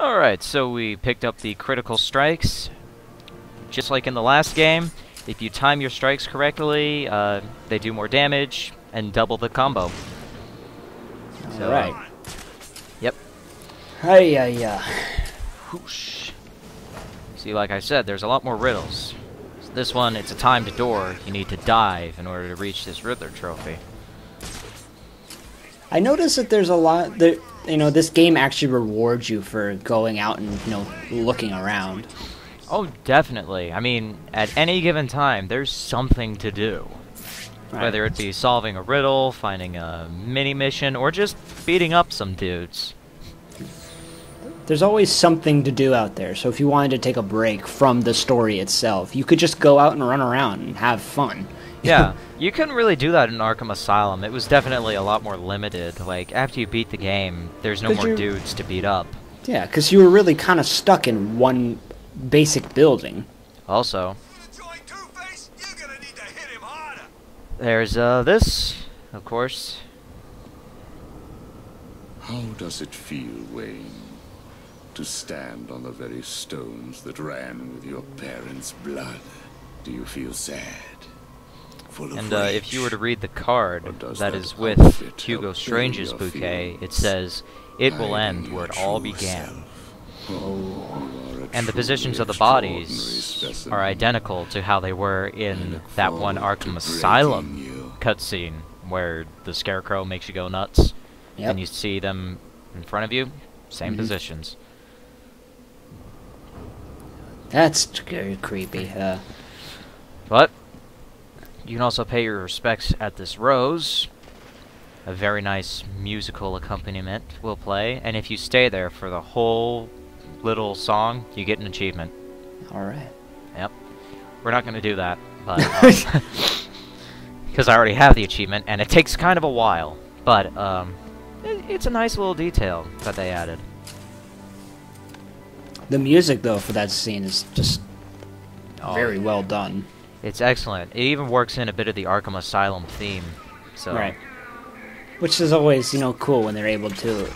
Alright, so we picked up the critical strikes. Just like in the last game, if you time your strikes correctly, they do more damage and double the combo. Alright. Yep. Hey. Whoosh. See, like I said, there's a lot more riddles. So this one, it's a timed door. You need to dive in order to reach this Riddler trophy. I noticed that there's a lot that, this game actually rewards you for going out and, looking around. Oh, definitely. I mean, at any given time, there's something to do. Right. Whether it be solving a riddle, finding a mini-mission, or just beating up some dudes. There's always something to do out there, so if you wanted to take a break from the story itself, you could just go out and run around and have fun. Yeah, you couldn't really do that in Arkham Asylum. It was definitely a lot more limited. Like, after you beat the game, there's no more dudes to beat up. Yeah, because you were really kind of stuck in one basic building. Also, there's this, of course. How does it feel, Wayne, to stand on the very stones that ran with your parents' blood? Do you feel sad? And if you were to read the card that is with Hugo Strange's bouquet, it says, "It will end where it all began." And the positions of the bodies are identical to how they were in that one Arkham Asylum cutscene, where the Scarecrow makes you go nuts, and you see them in front of you, same positions. That's very creepy, But you can also pay your respects at this rose. A very nice musical accompaniment will play, and if you stay there for the whole little song, you get an achievement. Alright. Yep. We're not going to do that, but because I already have the achievement, and it takes kind of a while, but it's a nice little detail that they added. The music, though, for that scene is just very well done. It's excellent. It even works in a bit of the Arkham Asylum theme. So. Right. Which is always, cool when they're able to.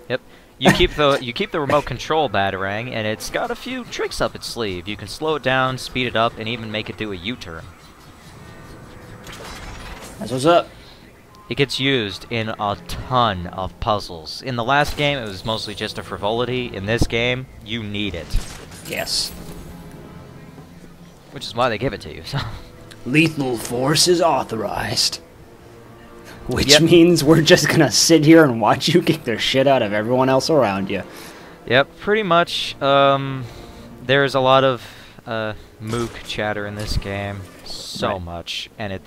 Yep. You keep the remote control Batarang, and it's got a few tricks up its sleeve. You can slow it down, speed it up, and even make it do a U-turn. That's what's up. It gets used in a ton of puzzles. In the last game, it was mostly just a frivolity. In this game, you need it. Yes. Which is why they give it to you. So. Lethal force is authorized. Which means we're just gonna sit here and watch you kick the shit out of everyone else around you. Yep, pretty much. There's a lot of mook chatter in this game. So much. And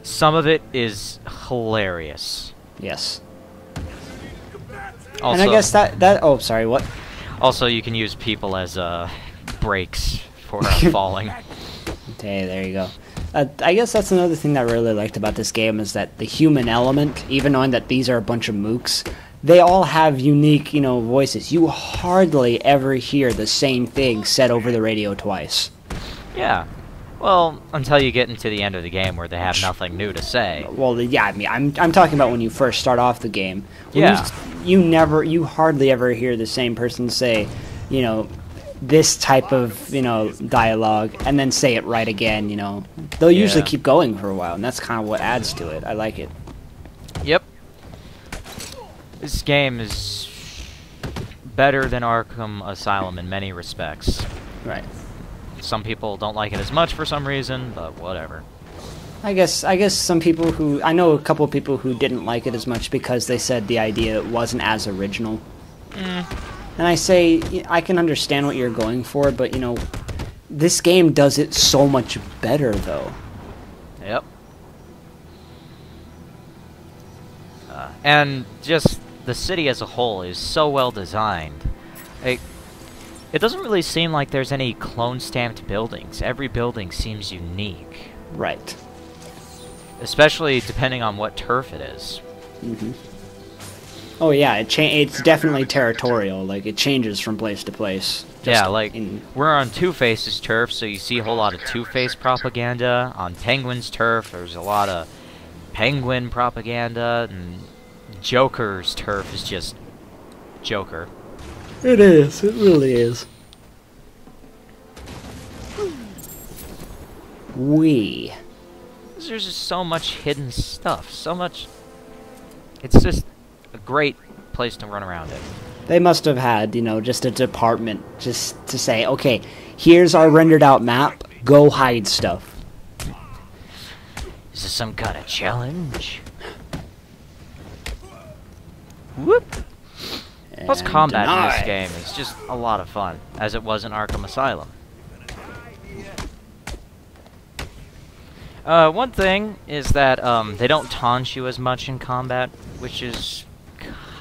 some of it is hilarious. Yes. Also, and I guess that oh, sorry, what? Also, you can use people as brakes for falling. Okay, there you go. I guess that's another thing that I really liked about this game is that the human element, even knowing that these are a bunch of mooks, they all have unique, voices. You hardly ever hear the same thing said over the radio twice. Yeah. Well, until you get into the end of the game where they have nothing new to say. Well, yeah, I mean, I'm talking about when you first start off the game. Yeah. You hardly ever hear the same person say, this type of, dialogue, and then say it right again, They'll usually keep going for a while, and that's kind of what adds to it. I like it. Yep. This game is better than Arkham Asylum in many respects. Right. Some people don't like it as much for some reason, but whatever. I guess some people I know a couple of people who didn't like it as much because they said the idea wasn't as original. And I say, I can understand what you're going for, but, this game does it so much better, though. Yep. And just the city as a whole is so well designed. It doesn't really seem like there's any clone-stamped buildings. Every building seems unique. Right. Especially depending on what turf it is. Mm-hmm. Oh yeah, it's definitely territorial. Like, it changes from place to place. Yeah, like, we're on Two-Face's turf, so you see a whole lot of Two-Face propaganda. On Penguin's turf, there's a lot of Penguin propaganda, and Joker's turf is just Joker. It is. It really is. There's just so much hidden stuff. So much. It's just a great place to run around in. They must have had, you know, just a department just to say, okay, here's our rendered out map. Go hide stuff. Is this some kind of challenge? Whoop! Plus, combat in this game is just a lot of fun, as it was in Arkham Asylum. One thing is that they don't taunt you as much in combat, which is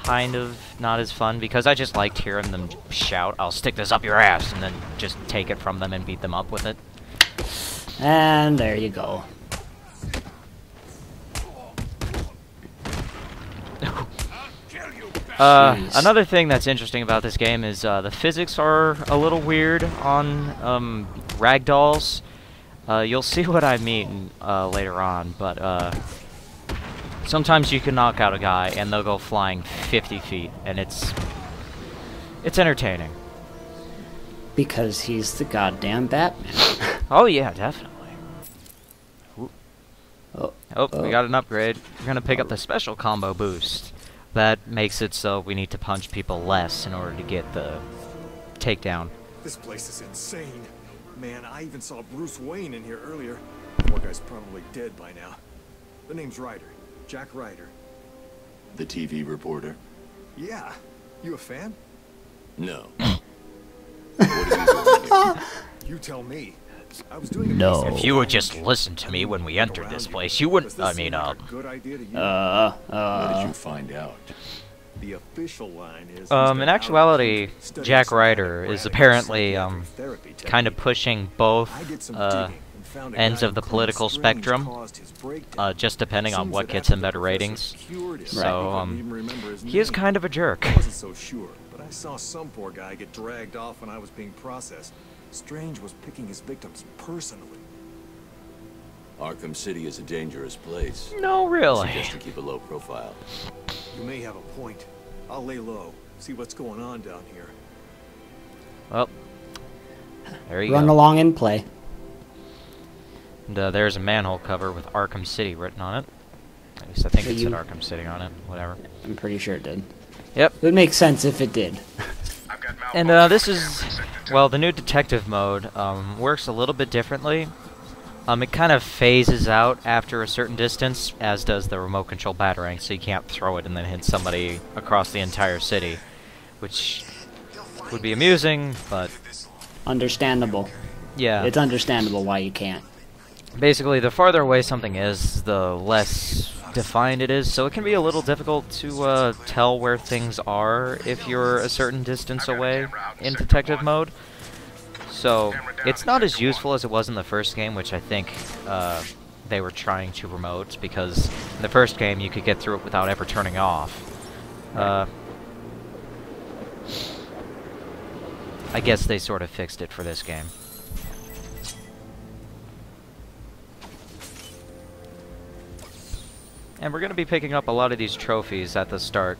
kind of not as fun, because I just liked hearing them shout, "I'll stick this up your ass," and then just take it from them and beat them up with it. And there you go. Another thing that's interesting about this game is the physics are a little weird on ragdolls. You'll see what I mean later on, but sometimes you can knock out a guy and they'll go flying 50 feet, and it's entertaining. Because he's the goddamn Batman. Oh yeah, definitely. Oh, we got an upgrade. We're gonna pick up the special combo boost. That makes it so we need to punch people less in order to get the takedown. This place is insane. Man, I even saw Bruce Wayne in here earlier. Poor guy's probably dead by now. The name's Ryder. Jack Ryder. The TV reporter? Yeah. You a fan? No. What are you doing here? You tell me. I was doing No. If you would just listen to me when we entered this place, you wouldn't. I mean, good idea to you? What did you find out? The official line is in actuality, Jack Ryder is apparently kind of pushing both ends of the political spectrum, just depending on what gets him better ratings. So, he is kind of a jerk. I wasn't so sure, but I saw some poor guy get dragged off when I was being processed. Strange was picking his victims personally. Arkham City is a dangerous place. No, really. Suggest to keep a low profile. You may have a point. I'll lay low, see what's going on down here. Well, there you go. Run along and play. And there's a manhole cover with Arkham City written on it. At least I think it said Arkham City on it. Whatever. I'm pretty sure it did. Yep. It would make sense if it did. And this is, well, the new detective mode works a little bit differently. It kind of phases out after a certain distance, as does the remote control batarang, so you can't throw it and then hit somebody across the entire city, which would be amusing, but... Understandable. Yeah. It's understandable why you can't. Basically, the farther away something is, the less defined it is, so it can be a little difficult to tell where things are if you're a certain distance away in detective mode. So, it's not as useful as it was in the first game, which I think they were trying to promote, because in the first game you could get through it without ever turning off. I guess they sort of fixed it for this game. And we're going to be picking up a lot of these trophies at the start,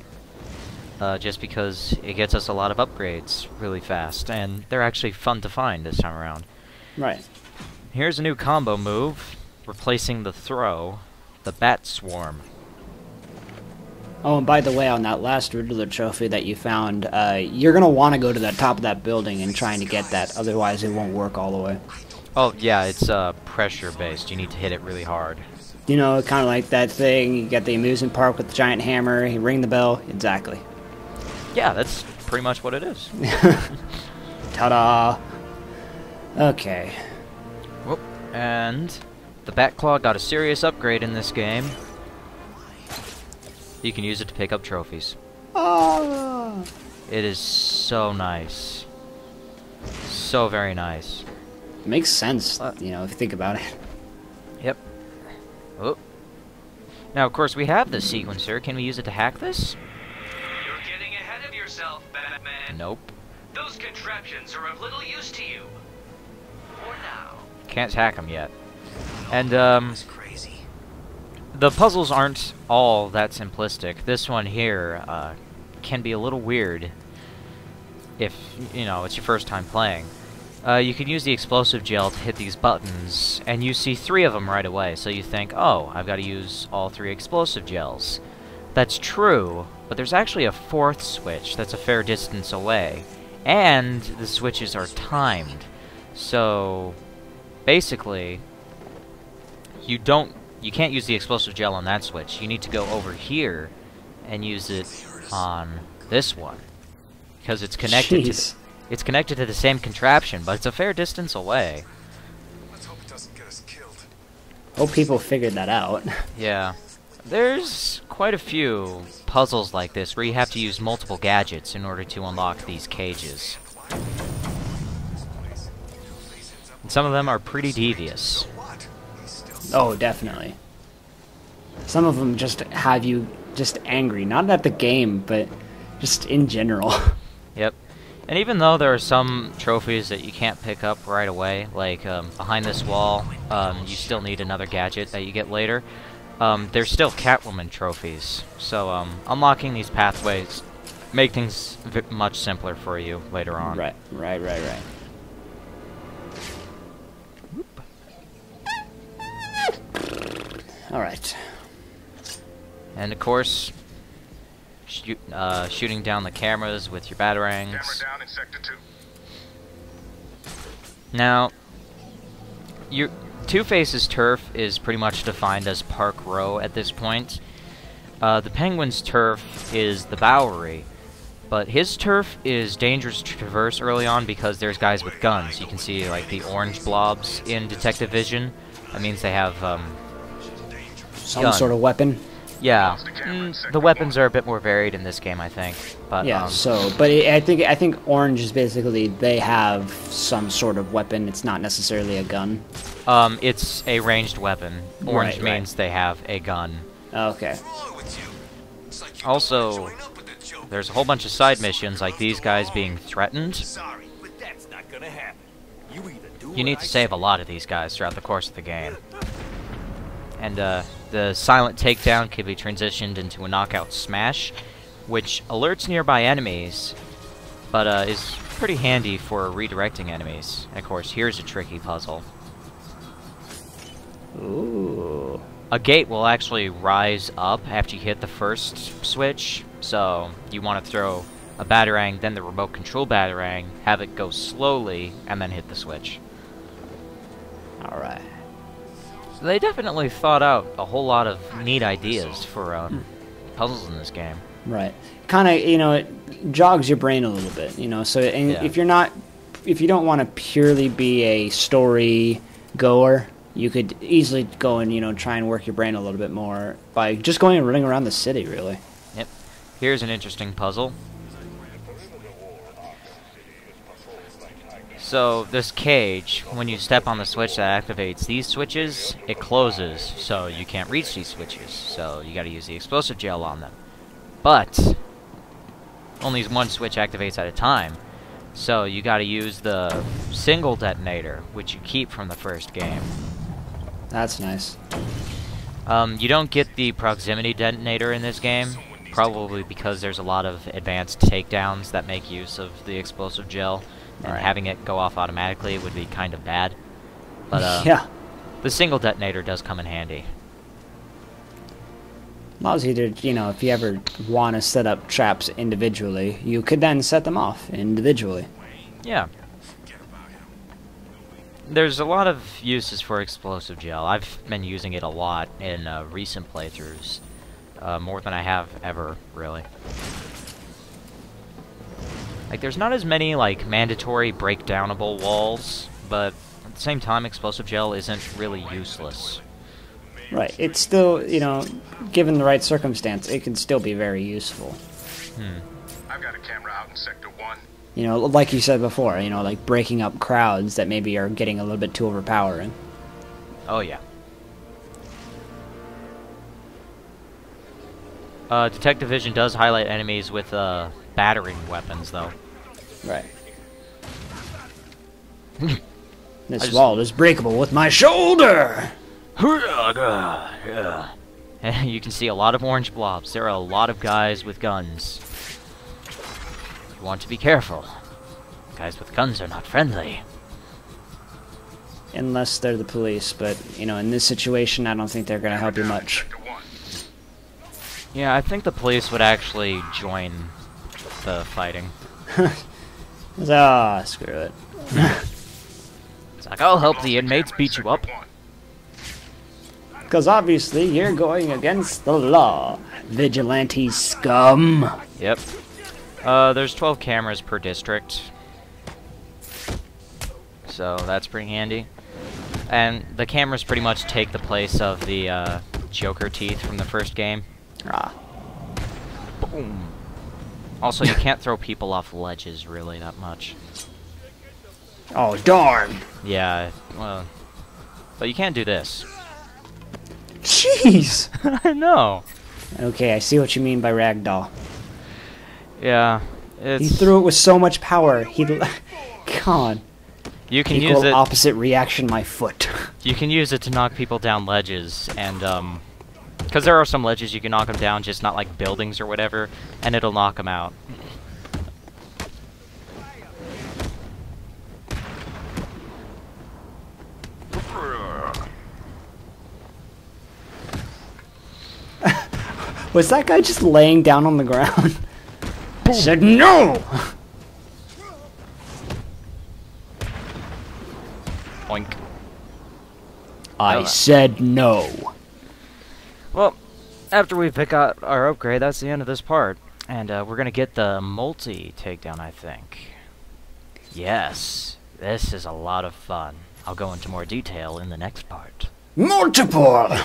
just because it gets us a lot of upgrades really fast, and they're actually fun to find this time around. Right. Here's a new combo move, replacing the throw, the Bat Swarm. Oh, and by the way, on that last Riddler trophy that you found, you're going to want to go to the top of that building and trying to get that, otherwise it won't work all the way. Oh, yeah, it's pressure-based. You need to hit it really hard. You know, kind of like that thing, you got the amusement park with the giant hammer, you ring the bell, exactly. Yeah, that's pretty much what it is. Ta-da! Okay. Whoop. And the Batclaw got a serious upgrade in this game. You can use it to pick up trophies. Oh. It is so nice. So very nice. Makes sense, you know, if you think about it. Yep. Oh. Now, of course, we have the sequencer. Can we use it to hack this? You're getting ahead of yourself, Batman. Nope. Those contraptions are of little use to you. For now. Can't hack them yet. And, That's crazy. the puzzles aren't all that simplistic. This one here, can be a little weird. if, you know, it's your first time playing, you can use the explosive gel to hit these buttons, and you see 3 of them right away, so you think, oh, I've got to use all 3 explosive gels. That's true, but there's actually a 4th switch that's a fair distance away, and the switches are timed. So, basically, you can't use the explosive gel on that switch. You need to go over here and use it on this one, because it's connected it's connected to the same contraption, but it's a fair distance away. Let's hope it doesn't get us killed. Hope people figured that out. Yeah. There's quite a few puzzles like this where you have to use multiple gadgets in order to unlock these cages. And some of them are pretty devious. Oh, definitely. Some of them just have you just angry, not at the game, but just in general. Yep. And even though there are some trophies that you can't pick up right away, like behind this wall, you still need another gadget that you get later, there's still Catwoman trophies. So unlocking these pathways make things much simpler for you later on. Right. Alright. And of course, shooting down the cameras with your batarangs. Camera down in sector 2. Now, Two-Face's turf is pretty much defined as Park Row at this point. The Penguin's turf is the Bowery, but his turf is dangerous to traverse early on because there's guys with guns. You can see like the orange blobs in Detective Vision. That means they have Some sort of weapon. Yeah, the weapons are a bit more varied in this game, I think. But yeah. I think orange is basically they have some sort of weapon. It's not necessarily a gun. It's a ranged weapon. Orange means they have a gun. Okay. Also, there's a whole bunch of side missions, like these guys being threatened. You need to save a lot of these guys throughout the course of the game. And the silent takedown can be transitioned into a knockout smash, which alerts nearby enemies, but is pretty handy for redirecting enemies. And of course, here's a tricky puzzle. Ooh. A gate will actually rise up after you hit the first switch, so you want to throw a batarang, then the remote control batarang, have it go slowly, and then hit the switch. Alright. So they definitely thought out a whole lot of neat ideas for puzzles in this game. Right. Kind of, you know, it jogs your brain a little bit, you know, so if you don't want to purely be a story goer, you could easily go and, you know, try and work your brain a little bit more by just going and running around the city, really. Yep. Here's an interesting puzzle. So, this cage, when you step on the switch that activates these switches, it closes, so you can't reach these switches. So, you gotta use the explosive gel on them. But, only one switch activates at a time. So, you gotta use the single detonator, which you keep from the first game. That's nice. You don't get the proximity detonator in this game, probably because there's a lot of advanced takedowns that make use of the explosive gel, and having it go off automatically would be kind of bad. But yeah, the single detonator does come in handy. Allows you to, you know, if you ever want to set up traps individually, you could then set them off individually. Yeah. There's a lot of uses for explosive gel. I've been using it a lot in recent playthroughs. More than I have ever, really. Like, there's not as many, like, mandatory breakdownable walls, but at the same time, explosive gel isn't really useless. Right. It's still, you know, given the right circumstance, it can still be very useful. I've got a camera out in sector 1. You know, like you said before, you know, like breaking up crowds that maybe are getting a little bit too overpowering. Oh, yeah. Detective Vision does highlight enemies with battering weapons, though. Right. This wall is breakable with my shoulder! You can see a lot of orange blobs. There are a lot of guys with guns. You want to be careful. Guys with guns are not friendly. Unless they're the police, but, you know, in this situation, I don't think they're gonna help you much. Yeah, I think the police would actually join the fighting. Ah, screw it. It's like, I'll help the inmates beat you up. Because obviously you're going against the law, vigilante scum. Yep. There's 12 cameras per district. So that's pretty handy. And the cameras pretty much take the place of the Joker teeth from the first game. Ah. Boom. Also, you can't throw people off ledges really that much. Oh, darn. Yeah, well... But you can't do this. Jeez. I know. Okay, I see what you mean by ragdoll. Yeah, it's... He threw it with so much power. God. You can Equal use it... opposite reaction, my foot. You can use it to knock people down ledges, and, because there are some ledges you can knock them down, just not like buildings or whatever, and it'll knock them out. Was that guy just laying down on the ground? I said no! Oink. I said no. Well, after we pick out our upgrade, that's the end of this part. And we're going to get the multi takedown, I think. Yes, this is a lot of fun. I'll go into more detail in the next part. Multiple!